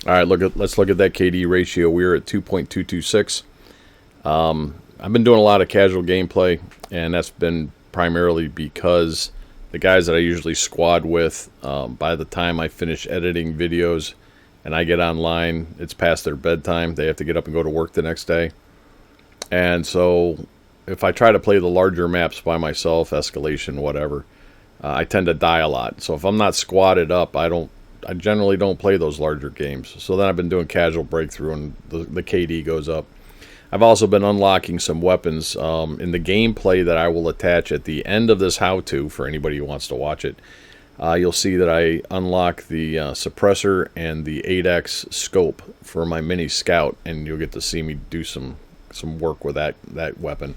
All right, let's look at that KD ratio. We're at 2.226. I've been doing a lot of casual gameplay, and that's been primarily because the guys that I usually squad with, by the time I finish editing videos and I get online, it's past their bedtime. They have to get up and go to work the next day. And so if I try to play the larger maps by myself, escalation, whatever, I tend to die a lot. So if I'm not squatted up, I generally don't play those larger games. So then I've been doing casual breakthrough, and the KD goes up. I've also been unlocking some weapons in the gameplay that I will attach at the end of this how-to for anybody who wants to watch it. You'll see that I unlock the suppressor and the 8x scope for my mini scout, and you'll get to see me do some work with that weapon.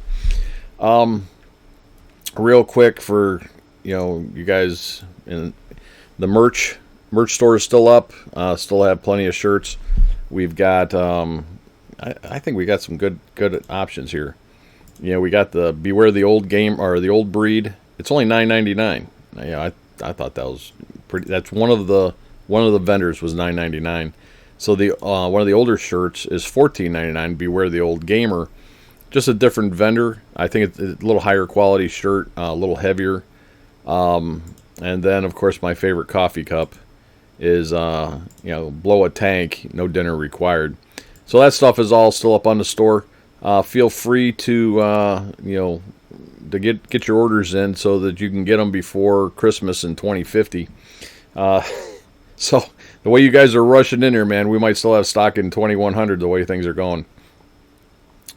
Real quick for you guys, in the merch store is still up. Still have plenty of shirts. We've got I think we got some good options here. We got the Beware the Old Game, or the Old Breed. It's only $9.99. I thought that was pretty. That's one of the vendors was $9.99. So the one of the older shirts is $14.99. Beware the Old Gamer, just a different vendor. I think it's a little higher quality shirt, a little heavier. And then of course my favorite coffee cup is blow a tank, no dinner required. So that stuff is all still up on the store. Feel free to to get your orders in so that you can get them before Christmas in 2050. So the way you guys are rushing in here, man, we might still have stock in 2100 the way things are going.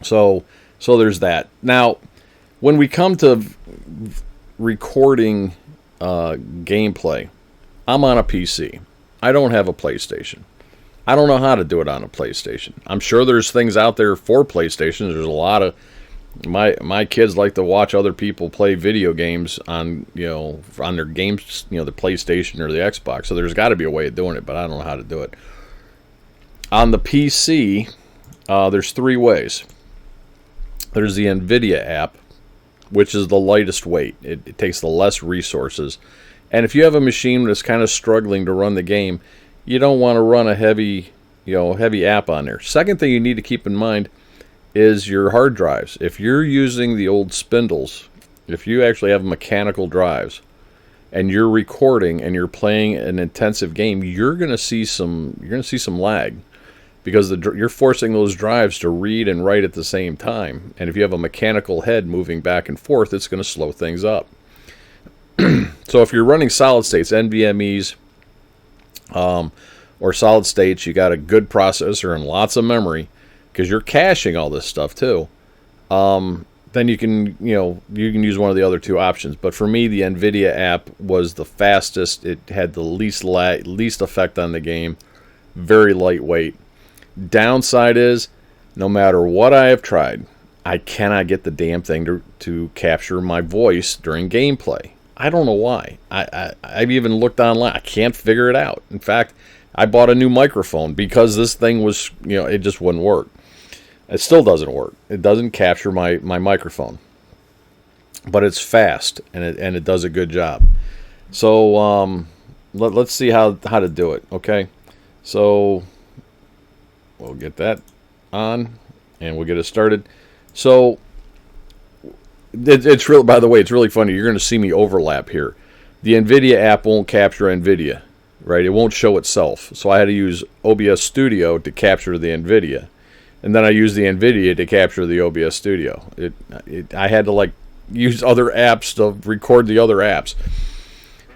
So there's that. Now, when we come to recording gameplay, I'm on a PC. I don't have a PlayStation. I don't know how to do it on a PlayStation. I'm sure there's things out there for PlayStations. There's a lot of my kids like to watch other people play video games on on their games, the PlayStation or the Xbox. So there's got to be a way of doing it, but I don't know how to do it. On the PC, there's three ways. There's the NVIDIA app, which is the lightest weight. It takes the less resources. And if you have a machine that's kind of struggling to run the game, you don't want to run a heavy app on there. Second thing you need to keep in mind is your hard drives. If you're using the old spindles, if you actually have mechanical drives, and you're recording and you're playing an intensive game, you're going to see some lag, because you're forcing those drives to read and write at the same time. And if you have a mechanical head moving back and forth, it's going to slow things up. So if you're running solid states, NVMEs, or solid states, you got a good processor and lots of memory, because you're caching all this stuff too. Then you can use one of the other two options. But for me, the NVIDIA app was the fastest. It had the least effect on the game. Very lightweight. Downside is, no matter what I have tried, I cannot get the damn thing to capture my voice during gameplay. I don't know why. I've even looked online. I can't figure it out. In fact, I bought a new microphone because this thing was, it just wouldn't work. It still doesn't work. It doesn't capture my microphone. But it's fast, and it does a good job. So let's see how to do it, okay? So we'll get that on, and we'll get it started. So it's real. By the way, it's really funny. You're going to see me overlap here. The NVIDIA app won't capture NVIDIA, right? It won't show itself. So I had to use OBS Studio to capture the NVIDIA, and then I used the NVIDIA to capture the OBS Studio. I had to use other apps to record the other apps.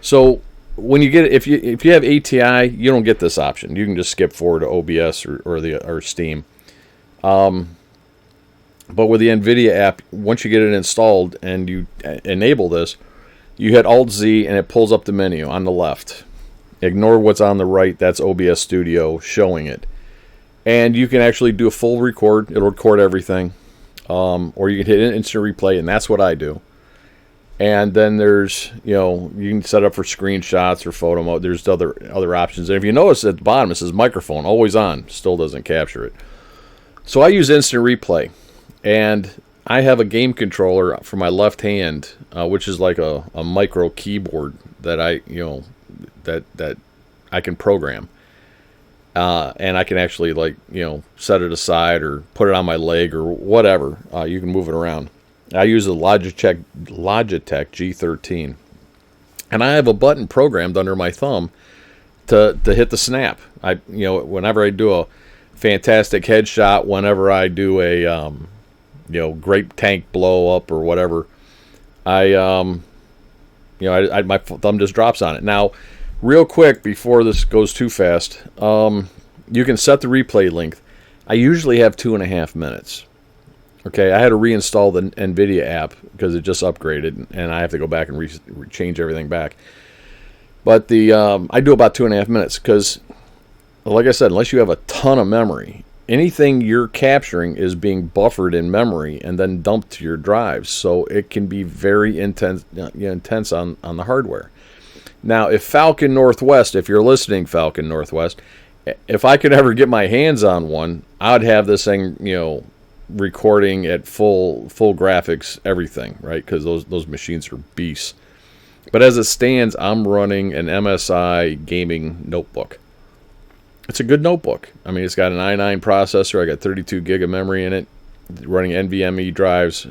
So when you get if you have ATI, you don't get this option. You can just skip forward to OBS or Steam. But with the NVIDIA app, once you get it installed and you enable this, you hit Alt-Z and it pulls up the menu on the left. Ignore what's on the right. That's OBS Studio showing it. And you can actually do a full record. It'll record everything. Or you can hit instant replay, and that's what I do. And then there's, you can set up for screenshots or photo mode. There's other options. And if you notice at the bottom, it says microphone, always on. Still doesn't capture it. So I use instant replay. And I have a game controller for my left hand, which is like a micro keyboard that I can program. and I can actually, like, set it aside or put it on my leg or whatever. You can move it around. I use the Logitech G13, and I have a button programmed under my thumb to hit the snap. Whenever I do a fantastic headshot, whenever I do a great tank blow up or whatever, my thumb just drops on it. Now, real quick before this goes too fast, you can set the replay length. I usually have 2.5 minutes. Okay, I had to reinstall the NVIDIA app because it just upgraded, and I have to go back and change everything back. But I do about 2.5 minutes because, like I said, unless you have a ton of memory, anything you're capturing is being buffered in memory and then dumped to your drives, so it can be very intense on the hardware. Now, if Falcon Northwest, if you're listening, Falcon Northwest, if I could ever get my hands on one, I'd have this thing, recording at full graphics, everything, right? Because those machines are beasts. But as it stands, I'm running an MSI gaming notebook. It's a good notebook. I mean, it's got an i9 processor. I got 32 gig of memory in it, running NVMe drives.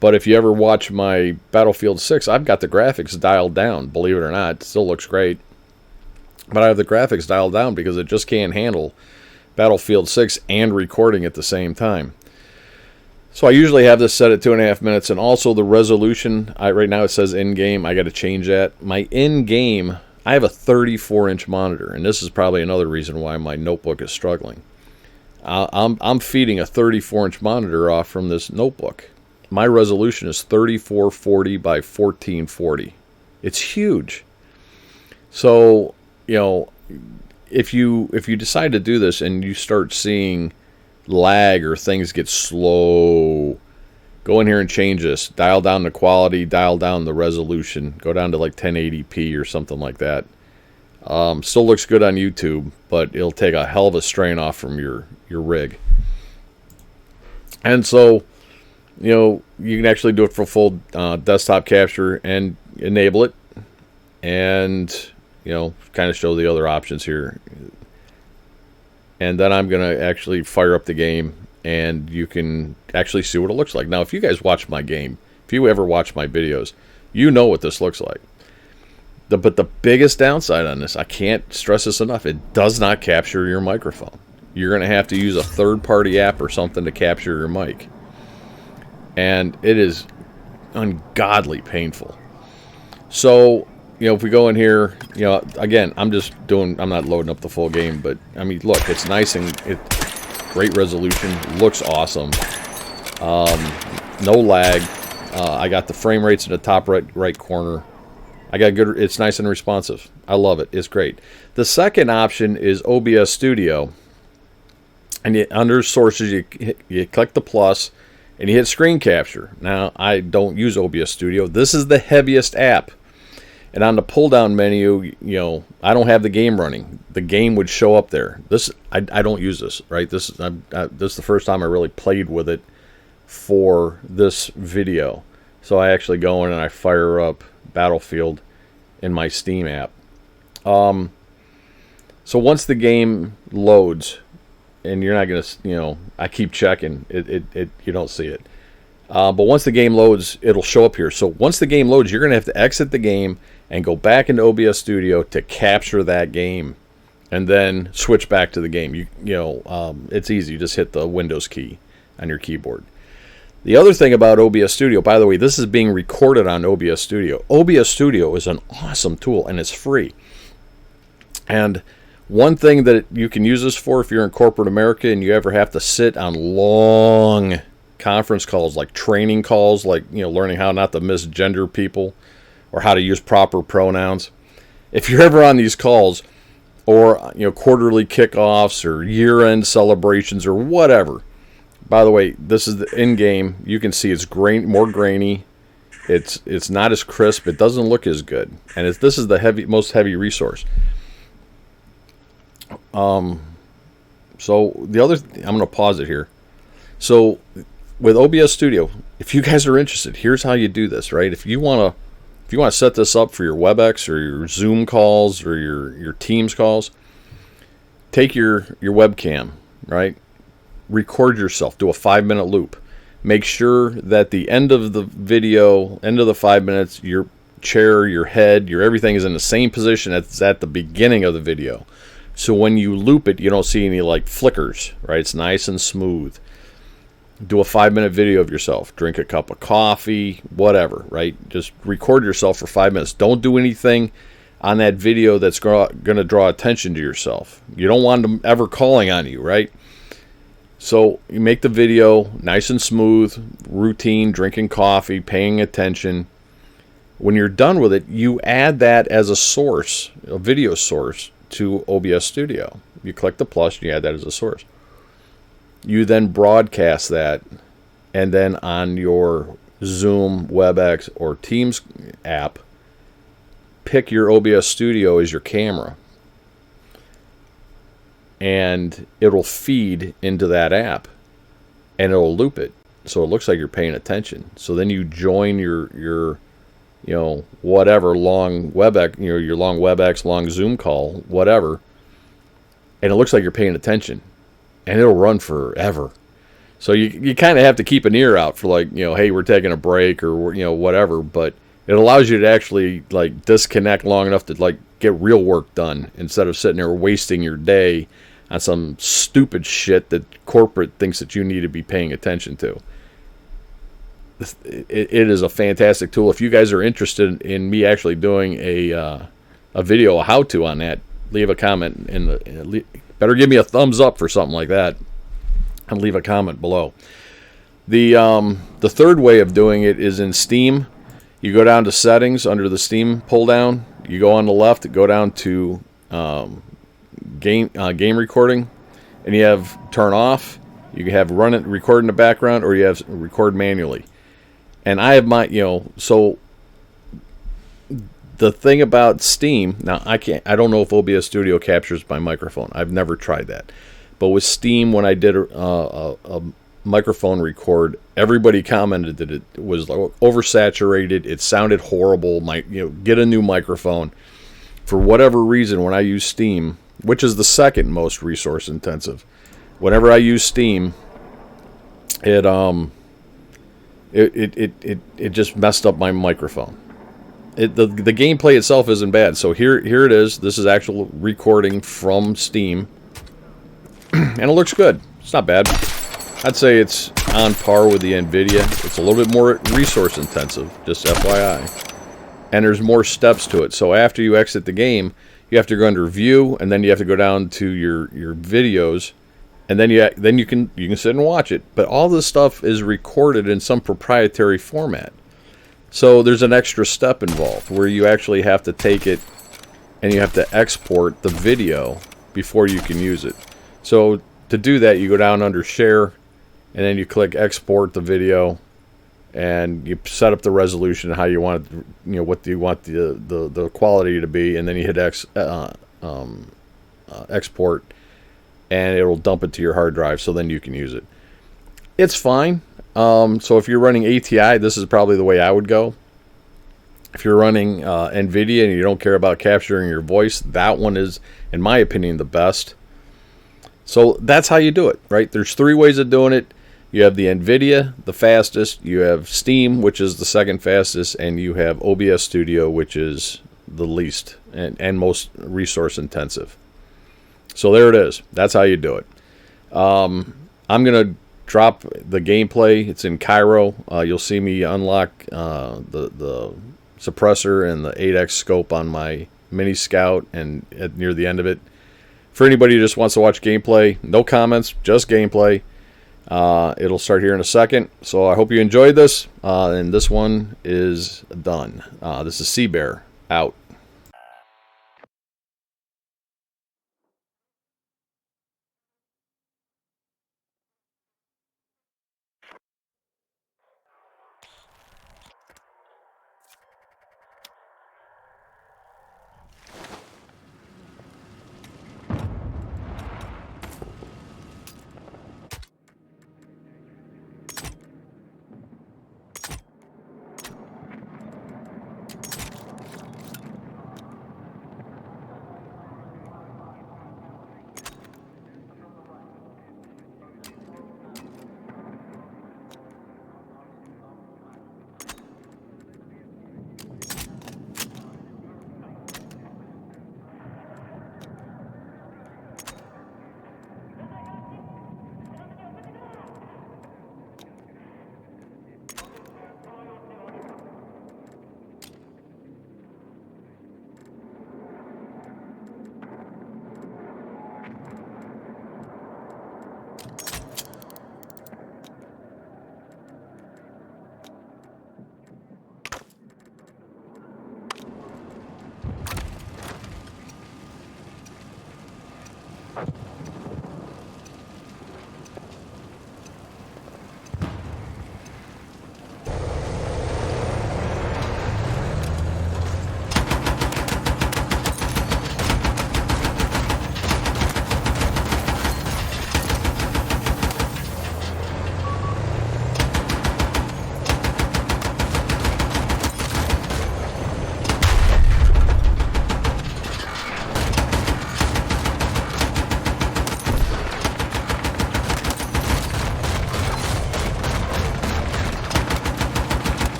But if you ever watch my Battlefield 6, I've got the graphics dialed down. Believe it or not, it still looks great. But I have the graphics dialed down because it just can't handle Battlefield 6 and recording at the same time. So I usually have this set at 2.5 minutes, and also the resolution. Right now it says in-game. I got to change that. My in-game, I have a 34-inch monitor, and this is probably another reason why my notebook is struggling. I'm feeding a 34-inch monitor off from this notebook. My resolution is 3440 by 1440. It's huge. So, if you decide to do this and you start seeing lag or things get slow, go in here and change this. Dial down the quality, dial down the resolution, go down to like 1080p or something like that. Still looks good on YouTube, but it'll take a hell of a strain off from your rig. And so, you can actually do it for full desktop capture and enable it, and kind of show the other options here. And then I'm going to actually fire up the game, and you can actually see what it looks like. Now, if you guys watch my game, if you ever watch my videos, you know what this looks like. But the biggest downside on this, I can't stress this enough, it does not capture your microphone. You're going to have to use a third-party app or something to capture your mic. And it is ungodly painful. So, if we go in here, again, I'm not loading up the full game, but I mean, look, it's nice and great resolution, looks awesome. No lag. I got the frame rates in the top right corner. I got good. It's nice and responsive. I love it. It's great. The second option is OBS Studio, and under sources, you click the plus, and you hit screen capture. Now, I don't use OBS Studio. This is the heaviest app. And on the pull-down menu, I don't have the game running. The game would show up there. I don't use this, right? This is the first time I really played with it for this video. So I actually go in and I fire up Battlefield in my Steam app. So once the game loads, and you're not gonna, I keep checking. You don't see it. But once the game loads, it'll show up here. So once the game loads, you're going to have to exit the game and go back into OBS Studio to capture that game, and then switch back to the game. It's easy. You just hit the Windows key on your keyboard. The other thing about OBS Studio, by the way, this is being recorded on OBS Studio. OBS Studio is an awesome tool, and it's free. And one thing that you can use this for if you're in corporate America and you ever have to sit on long conference calls, like training calls, like learning how not to misgender people or how to use proper pronouns. If you're ever on these calls, or quarterly kickoffs or year-end celebrations or whatever. By the way, this is the in-game. You can see it's more grainy. It's not as crisp. It doesn't look as good, and this is the most heavy resource. So the other, I'm going to pause it here. So with OBS Studio, if you guys are interested, here's how you do this, right? If you want to set this up for your WebEx or your Zoom calls or your Teams calls, take your webcam, right? Record yourself. Do a 5-minute loop. Make sure that the end of the video, end of the 5 minutes, your chair, your head, your everything is in the same position as at the beginning of the video. So when you loop it, you don't see any like flickers, right? It's nice and smooth. Do a 5-minute video of yourself. Drink a cup of coffee, whatever, right? Just record yourself for 5 minutes. Don't do anything on that video that's going to draw attention to yourself. You don't want them ever calling on you, right? So you make the video nice and smooth, routine, drinking coffee, paying attention. When you're done with it, you add that as a source, a video source, to OBS Studio. You click the plus, and you add that as a source. You then broadcast that, and then on your Zoom, WebEx, or Teams app, pick your OBS Studio as your camera. And it'll feed into that app, and it'll loop it. So it looks like you're paying attention. So then you join your whatever long WebEx, your long WebEx, long Zoom call, whatever, and it looks like you're paying attention, and it'll run forever. So you kind of have to keep an ear out for like, hey, we're taking a break or whatever, but it allows you to actually like disconnect long enough to like get real work done instead of sitting there wasting your day on some stupid shit that corporate thinks that you need to be paying attention to. It is a fantastic tool. If you guys are interested in me actually doing a video, a how-to on that, leave a comment better give me a thumbs up for something like that, and leave a comment below. The third way of doing it is in Steam. You go down to settings under the Steam pull down. You go on the left, go down to game recording, and you have turn off. You can have record in the background, or you have record manually. And I have my, so the thing about Steam, now I don't know if OBS Studio captures my microphone. I've never tried that. But with Steam, when I did a microphone record, everybody commented that it was oversaturated. It sounded horrible. Get a new microphone. For whatever reason, when I use Steam, which is the second most resource intensive, whenever I use Steam, it just messed up my microphone. The gameplay itself isn't bad. So here it is. This is actual recording from Steam, and it looks good. It's not bad. I'd say it's on par with the NVIDIA. It's a little bit more resource intensive, just FYI. And there's more steps to it. So after you exit the game, you have to go under View, and then you have to go down to your videos, and then you can sit and watch it. But all this stuff is recorded in some proprietary format. So there's an extra step involved where you actually have to take it and you have to export the video before you can use it. So to do that, you go down under Share, and then you click Export the video, and you set up the resolution, how you want it, what do you want the quality to be, and then you hit Export, and it'll dump it to your hard drive, so then you can use it. It's fine. So if you're running ATI, this is probably the way I would go. If you're running NVIDIA and you don't care about capturing your voice, that one is, in my opinion, the best. So that's how you do it, right? There's 3 ways of doing it. You have the NVIDIA, the fastest. You have Steam, which is the second fastest. And you have OBS Studio, which is the least and most resource intensive. So there it is. That's how you do it. I'm going to drop the gameplay. It's in Cairo. You'll see me unlock the suppressor and the 8x scope on my Mini Scout and near the end of it. For anybody who just wants to watch gameplay, no comments, just gameplay. It'll start here in a second. So I hope you enjoyed this. And this one is done. This is SeaBear out.